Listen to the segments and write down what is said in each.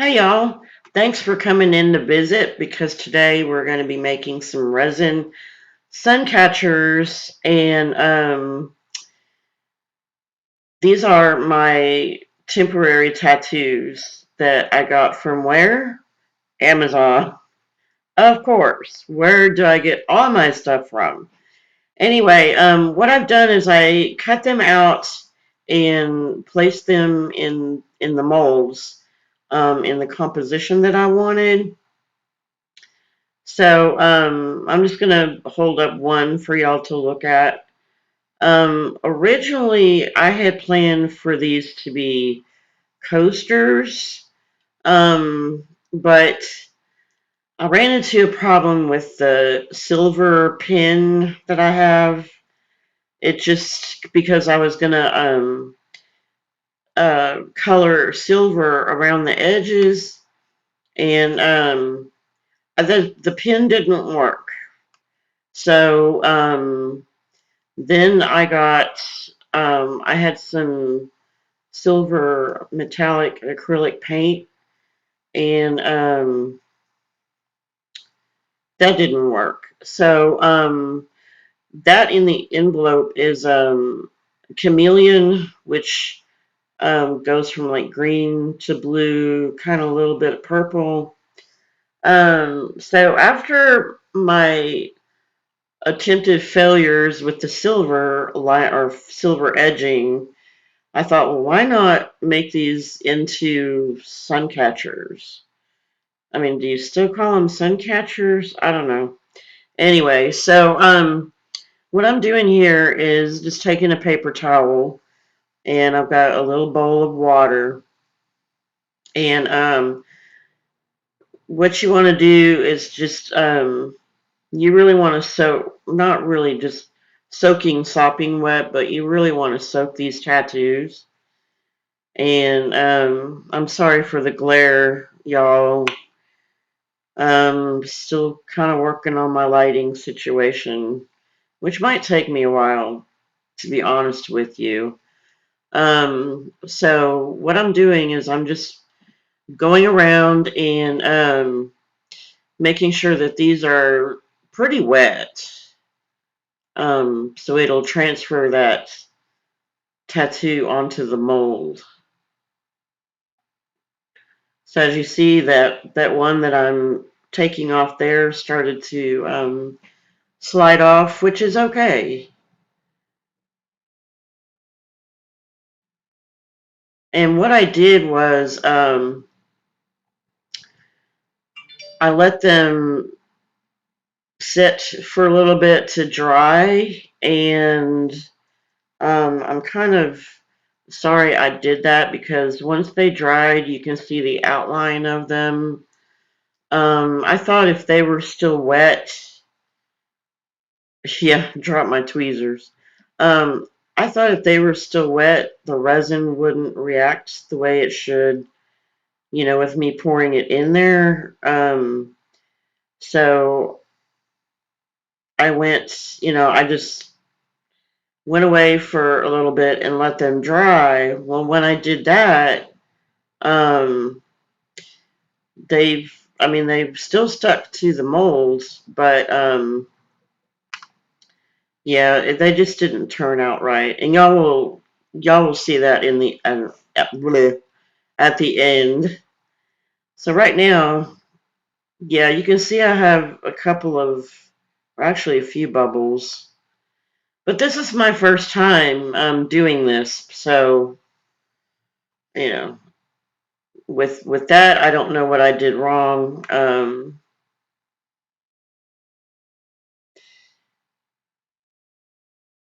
Hi y'all. Thanks for coming in to visit because today we're going to be making some resin sun catchers and these are my temporary tattoos that I got from where? Amazon. Of course. Where do I get all my stuff from? Anyway, what I've done is I cut them out and placed them in the molds in the composition that I wanted. So I'm just gonna hold up one for y'all to look at. Originally, I had planned for these to be coasters, but I ran into a problem with the silver pin that I have. It just because I was gonna color silver around the edges, and the pin didn't work. So then I had some silver metallic acrylic paint, and that didn't work. So that in the envelope is chameleon, which goes from like green to blue, kind of a little bit of purple. So after my attempted failures with the silver line or silver edging, I thought, well, why not make these into sun catchers? I mean, do you still call them sun catchers? I don't know. Anyway, so what I'm doing here is just taking a paper towel and I've got a little bowl of water, and what you want to do is just you really want to soak, not really just soaking, sopping wet, but you really want to soak these tattoos. And I'm sorry for the glare, y'all. Still kind of working on my lighting situation, which might take me a while, to be honest with you. So what I'm doing is I'm just going around and making sure that these are pretty wet. So it'll transfer that tattoo onto the mold. So as you see, that one that I'm taking off there started to slide off, which is okay. And what I did was I let them sit for a little bit to dry, and I'm kind of sorry I did that because once they dried, you can see the outline of them. I thought if they were still wet, yeah, drop my tweezers. Um, I thought if they were still wet, the resin wouldn't react the way it should, with me pouring it in there. So I just went away for a little bit and let them dry. Well, when I did that, um, they've still stuck to the molds, but yeah, they just didn't turn out right. And y'all will see that in the at the end. So right now, yeah, you can see I have a couple of, or actually a few bubbles. But this is my first time doing this, so you know, with that, I don't know what I did wrong.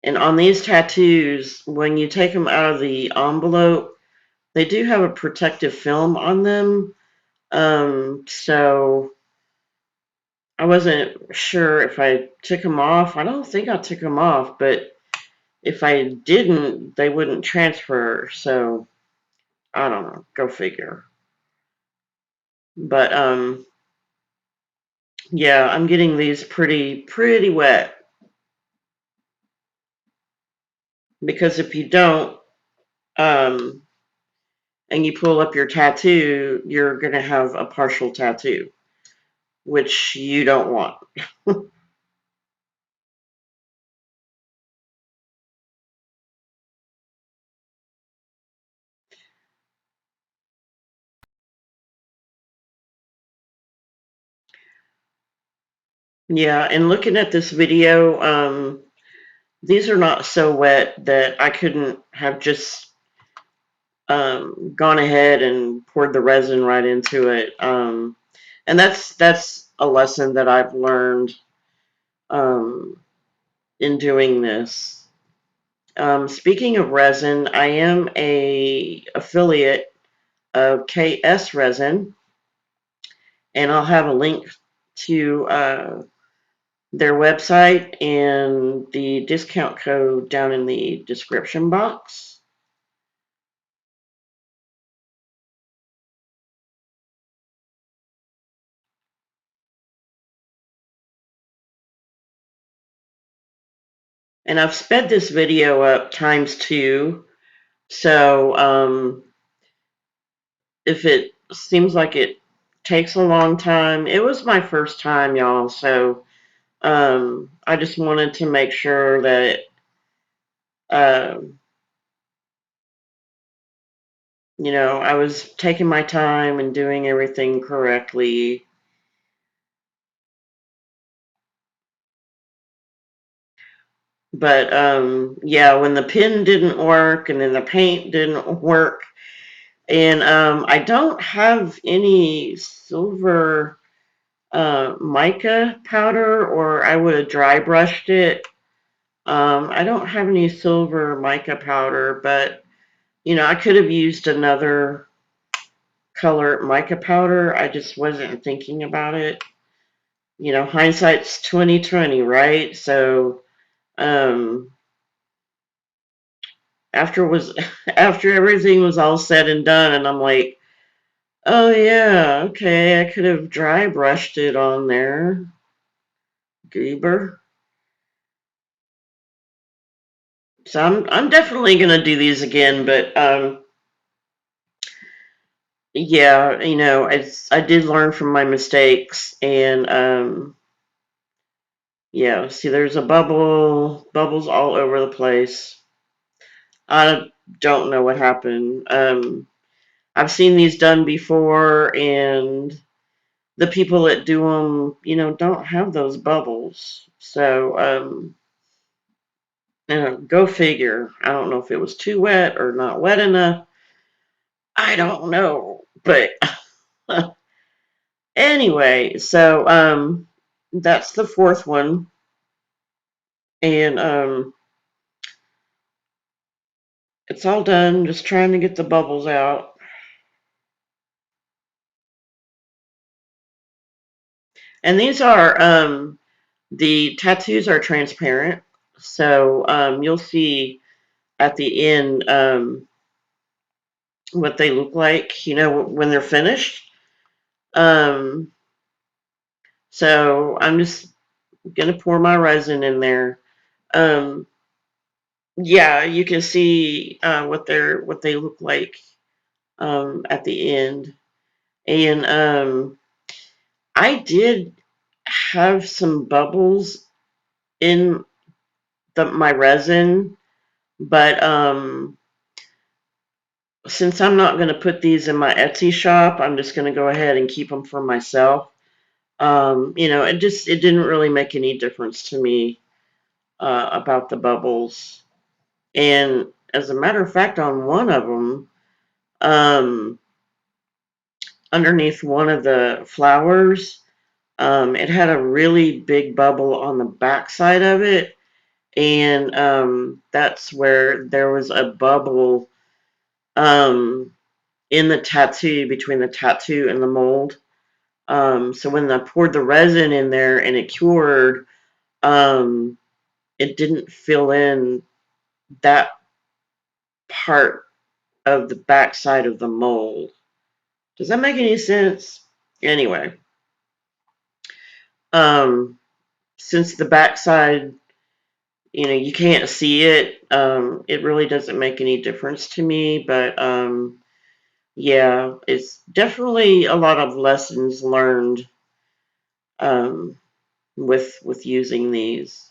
And on these tattoos, when you take them out of the envelope, they do have a protective film on them. So I wasn't sure if I took them off. I don't think I took them off, but if I didn't, they wouldn't transfer. So I don't know. Go figure. But yeah, I'm getting these pretty wet because if you don't, um, and you pull up your tattoo, you're going to have a partial tattoo, which you don't want. Yeah, and looking at this video, these are not so wet that I couldn't have just gone ahead and poured the resin right into it. And that's a lesson that I've learned um, in doing this. Speaking of resin, I am a affiliate of KS Resin, and I'll have a link to their website and the discount code down in the description box. And I've sped this video up ×2, so if it seems like it takes a long time, it was my first time, y'all, so I just wanted to make sure that um, I was taking my time and doing everything correctly. But yeah, when the pen didn't work and then the paint didn't work, and I don't have any silver mica powder, or I would have dry brushed it. I don't have any silver mica powder, but I could have used another color mica powder. I just wasn't thinking about it. Hindsight's 2020, right? So, um, after was after everything was all said and done, and I'm like, oh yeah, okay, I could have dry brushed it on there, goober. So I'm definitely gonna do these again, but yeah, I did learn from my mistakes, and yeah, see, there's a bubbles all over the place. I don't know what happened. I've seen these done before, and the people that do them, don't have those bubbles. So, go figure. I don't know if it was too wet or not wet enough. I don't know. But anyway, so that's the fourth one. And it's all done. Just trying to get the bubbles out. And these are the tattoos are transparent. So you'll see at the end what they look like, when they're finished. Um, so I'm just gonna pour my resin in there. Um, yeah, you can see what they look like at the end. And I did have some bubbles in my resin, but since I'm not going to put these in my Etsy shop, I'm just going to go ahead and keep them for myself. It didn't really make any difference to me about the bubbles. And as a matter of fact, on one of them, um, underneath one of the flowers, it had a really big bubble on the back side of it, and that's where there was a bubble um, in the tattoo, between the tattoo and the mold. So when I poured the resin in there and it cured, um, it didn't fill in that part of the backside of the mold. Does that make any sense? Anyway, um, since the backside, you can't see it, it really doesn't make any difference to me. But yeah, it's definitely a lot of lessons learned um, with using these.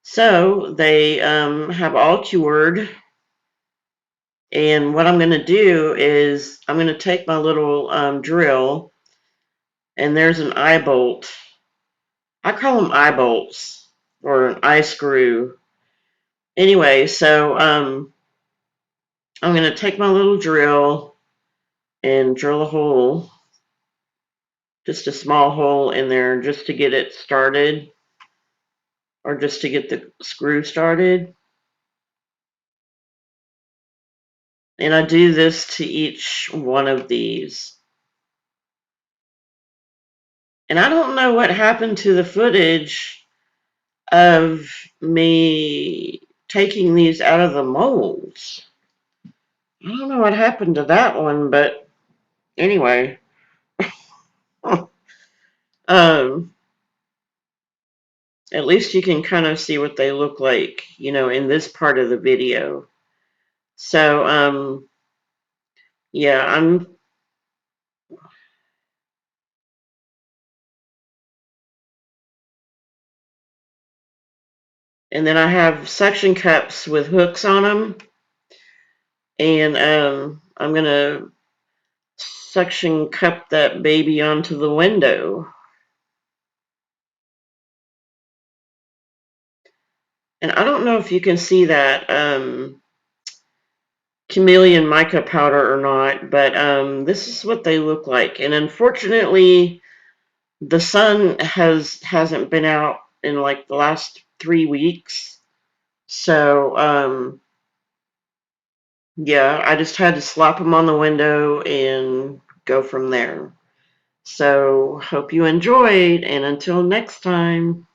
So they have all cured, and what I'm going to do is I'm going to take my little drill, and there's an eye bolt. I call them eye bolts or an eye screw. Anyway, so I'm going to take my little drill and drill a hole, just a small hole in there, just to get it started, or just to get the screw started. And I do this to each one of these. And I don't know what happened to the footage of me taking these out of the molds. I don't know what happened to that one, but anyway. um, at least you can kind of see what they look like, in this part of the video. So, yeah, and then I have suction cups with hooks on them, and I'm gonna suction cup that baby onto the window. And I don't know if you can see that chameleon mica powder or not, but this is what they look like. And unfortunately, the sun hasn't been out in like the last 3 weeks. So yeah, I just had to slap them on the window and go from there. So hope you enjoyed, and until next time.